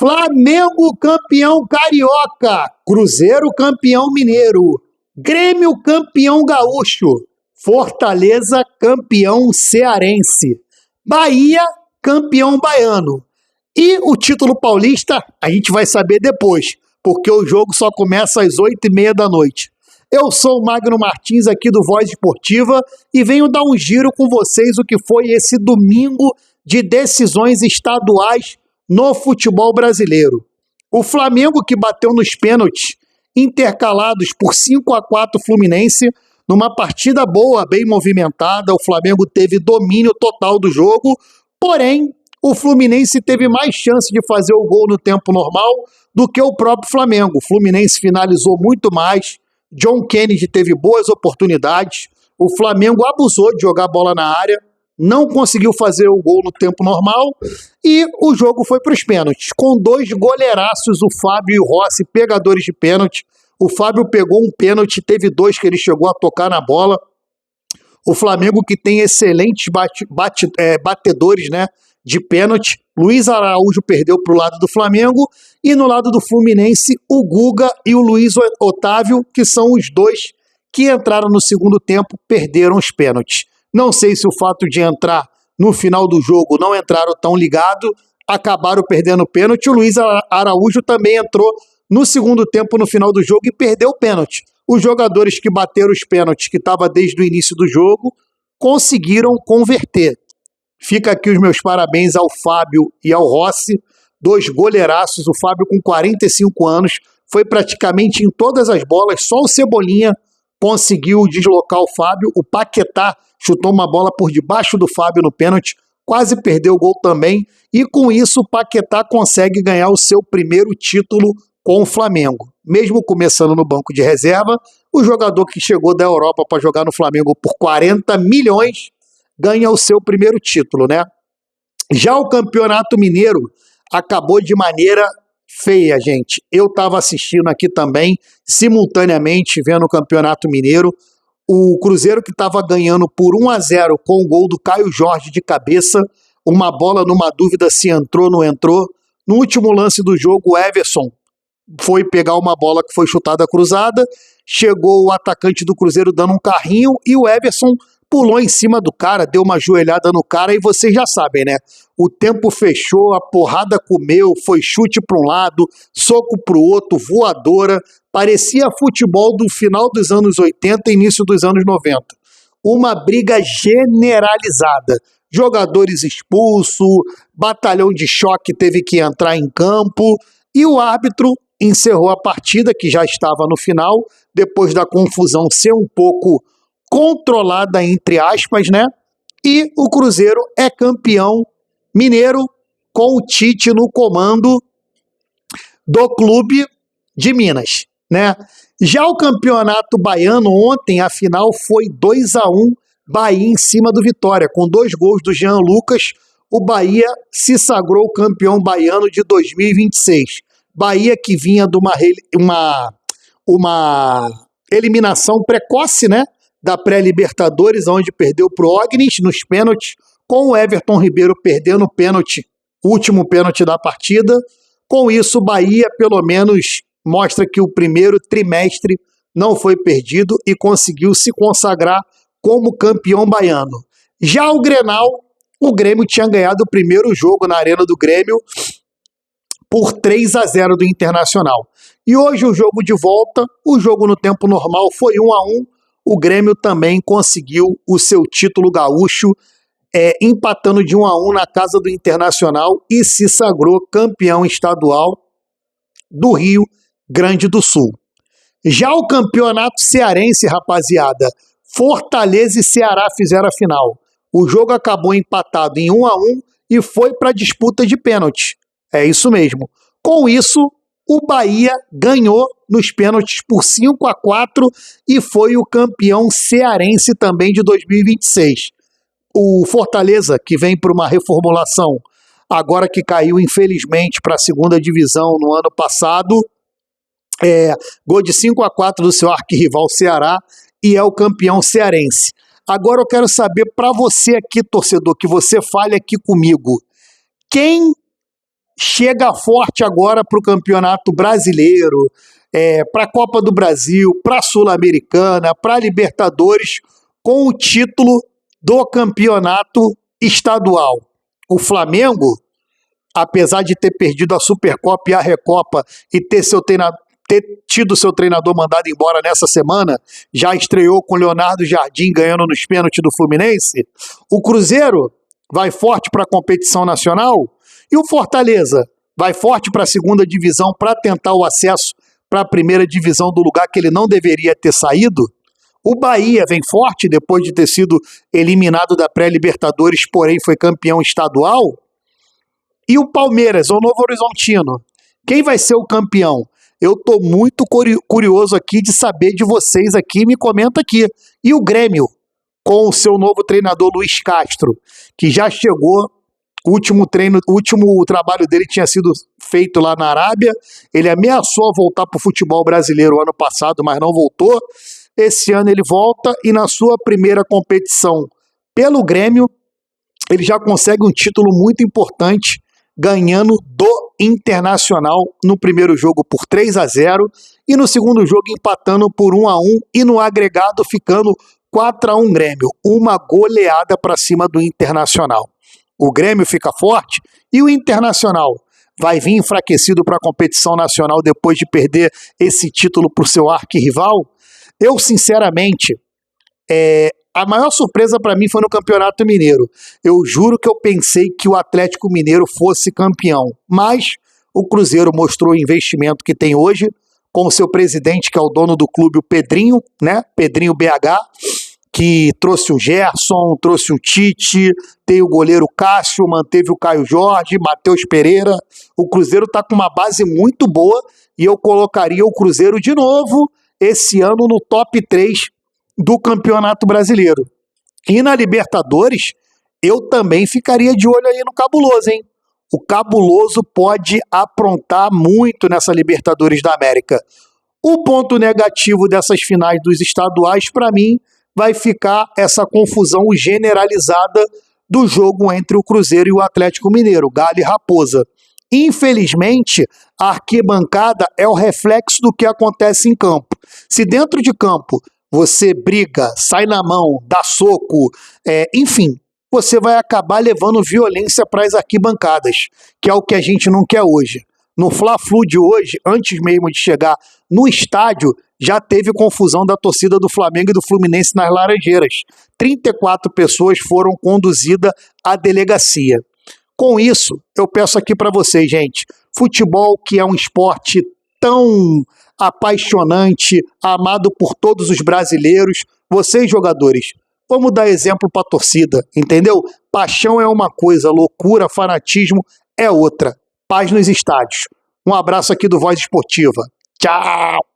Flamengo campeão carioca, Cruzeiro campeão mineiro, Grêmio campeão gaúcho, Fortaleza campeão cearense, Bahia campeão baiano. E o título paulista a gente vai saber depois, porque o jogo só começa às 8h30 da noite. Eu sou o Magno Martins aqui do Voz Esportiva e venho dar um giro com vocês o que foi esse domingo de decisões estaduais no futebol brasileiro. O Flamengo, que bateu nos pênaltis intercalados por 5-4 Fluminense, numa partida boa, bem movimentada. O Flamengo teve domínio total do jogo, porém o Fluminense teve mais chance de fazer o gol no tempo normal do que o próprio Flamengo. O Fluminense finalizou muito mais, John Kennedy teve boas oportunidades, o Flamengo abusou de jogar bola na área, não conseguiu fazer o gol no tempo normal e o jogo foi para os pênaltis, com dois goleiraços, o Fábio e o Rossi, pegadores de pênalti. O Fábio pegou um pênalti, teve dois que ele chegou a tocar na bola. O Flamengo, que tem excelentes batedores, né, de pênalti. Luiz Araújo perdeu para o lado do Flamengo e no lado do Fluminense o Guga e o Luiz Otávio, que são os dois que entraram no segundo tempo, perderam os pênaltis. Não sei se o fato de entrar no final do jogo não entraram tão ligado, acabaram perdendo o pênalti. O Luiz Araújo também entrou no segundo tempo no final do jogo e perdeu o pênalti. Os jogadores que bateram os pênaltis, que estavam desde o início do jogo, conseguiram converter. Fica aqui os meus parabéns ao Fábio e ao Rossi, dois goleiraços. O Fábio com 45 anos, foi praticamente em todas as bolas, só o Cebolinha conseguiu deslocar o Fábio. O Paquetá chutou uma bola por debaixo do Fábio no pênalti, quase perdeu o gol também, e com isso o Paquetá consegue ganhar o seu primeiro título com o Flamengo. Mesmo começando no banco de reserva, o jogador que chegou da Europa para jogar no Flamengo por 40 milhões ganha o seu primeiro título, né? Já o Campeonato Mineiro acabou de maneira feia, gente. Eu estava assistindo aqui também, simultaneamente, vendo o Campeonato Mineiro. O Cruzeiro, que estava ganhando por 1-0 com o gol do Caio Jorge de cabeça, uma bola numa dúvida se entrou ou não entrou. No último lance do jogo, o Everson foi pegar uma bola que foi chutada cruzada, chegou o atacante do Cruzeiro dando um carrinho e o Everson pulou em cima do cara, deu uma joelhada no cara e vocês já sabem, né? O tempo fechou, a porrada comeu, foi chute para um lado, soco para o outro, voadora. Parecia futebol do final dos anos 80 e início dos anos 90. Uma briga generalizada. Jogadores expulsos, batalhão de choque teve que entrar em campo e o árbitro encerrou a partida, que já estava no final, depois da confusão ser um pouco controlada, entre aspas, né? E o Cruzeiro é campeão mineiro com o Tite no comando do clube de Minas, né? Já o Campeonato Baiano, ontem a final foi 2-1, Bahia em cima do Vitória, com 2 gols do Jean Lucas. O Bahia se sagrou campeão baiano de 2026. Bahia que vinha de uma eliminação precoce, né, da pré-Libertadores, onde perdeu para o Agnes nos pênaltis, com o Everton Ribeiro perdendo o pênalti, o último pênalti da partida. Com isso, o Bahia, pelo menos, mostra que o primeiro trimestre não foi perdido e conseguiu se consagrar como campeão baiano. Já o Grenal, o Grêmio tinha ganhado o primeiro jogo na Arena do Grêmio por 3-0 do Internacional. E hoje o jogo de volta, o jogo no tempo normal foi 1-1, o Grêmio também conseguiu o seu título gaúcho, empatando de 1-1 na casa do Internacional e se sagrou campeão estadual do Rio Grande do Sul. Já o Campeonato Cearense, rapaziada, Fortaleza e Ceará fizeram a final. O jogo acabou empatado em 1-1 e foi para a disputa de pênalti. É isso mesmo. Com isso, o Bahia ganhou nos pênaltis por 5-4 e foi o campeão cearense também de 2026. O Fortaleza, que vem por uma reformulação, agora que caiu infelizmente para a segunda divisão no ano passado, gol de 5-4 do seu arquirrival Ceará e é o campeão cearense. Agora eu quero saber para você aqui, torcedor, que você fale aqui comigo, quem chega forte agora para o Campeonato Brasileiro, para a Copa do Brasil, para a Sul-Americana, para a Libertadores, com o título do Campeonato Estadual. O Flamengo, apesar de ter perdido a Supercopa e a Recopa e ter tido seu treinador mandado embora nessa semana, já estreou com Leonardo Jardim ganhando nos pênaltis do Fluminense. O Cruzeiro vai forte para a competição nacional e o Fortaleza vai forte para a segunda divisão para tentar o acesso para a primeira divisão do lugar que ele não deveria ter saído. O Bahia vem forte depois de ter sido eliminado da pré-Libertadores, porém foi campeão estadual. E o Palmeiras, o Novo Horizontino, quem vai ser o campeão? Eu estou muito curioso aqui de saber de vocês aqui, me comenta aqui. E o Grêmio, com o seu novo treinador Luiz Castro, que já chegou, o último trabalho dele tinha sido feito lá na Arábia, ele ameaçou voltar para o futebol brasileiro ano passado, mas não voltou. Esse ano ele volta e na sua primeira competição pelo Grêmio, ele já consegue um título muito importante, ganhando do Internacional no primeiro jogo por 3-0 e no segundo jogo empatando por 1-1 e no agregado ficando 4-1 Grêmio, uma goleada para cima do Internacional. O Grêmio fica forte e o Internacional vai vir enfraquecido para a competição nacional depois de perder esse título para o seu arquirrival. Eu, sinceramente, a maior surpresa para mim foi no Campeonato Mineiro. Eu juro que eu pensei que o Atlético Mineiro fosse campeão, mas o Cruzeiro mostrou o investimento que tem hoje, com o seu presidente, que é o dono do clube, o Pedrinho, né? Pedrinho BH, que trouxe o Gerson, trouxe o Tite, tem o goleiro Cássio, manteve o Caio Jorge, Matheus Pereira. O Cruzeiro está com uma base muito boa e eu colocaria o Cruzeiro de novo esse ano no top 3 do Campeonato Brasileiro. E na Libertadores, eu também ficaria de olho aí no Cabuloso, hein? O Cabuloso pode aprontar muito nessa Libertadores da América. O ponto negativo dessas finais dos estaduais, para mim, vai ficar essa confusão generalizada do jogo entre o Cruzeiro e o Atlético Mineiro, Galo e Raposa. Infelizmente, a arquibancada é o reflexo do que acontece em campo. Se dentro de campo você briga, sai na mão, dá soco, enfim, você vai acabar levando violência para as arquibancadas, que é o que a gente não quer hoje. No Fla-Flu de hoje, antes mesmo de chegar no estádio, já teve confusão da torcida do Flamengo e do Fluminense nas Laranjeiras. 34 pessoas foram conduzidas à delegacia. Com isso, eu peço aqui para vocês, gente, futebol, que é um esporte tão apaixonante, amado por todos os brasileiros, vocês jogadores, vamos dar exemplo para a torcida, entendeu? Paixão é uma coisa, loucura, fanatismo é outra. Paz nos estádios. Um abraço aqui do Voz Esportiva. Tchau!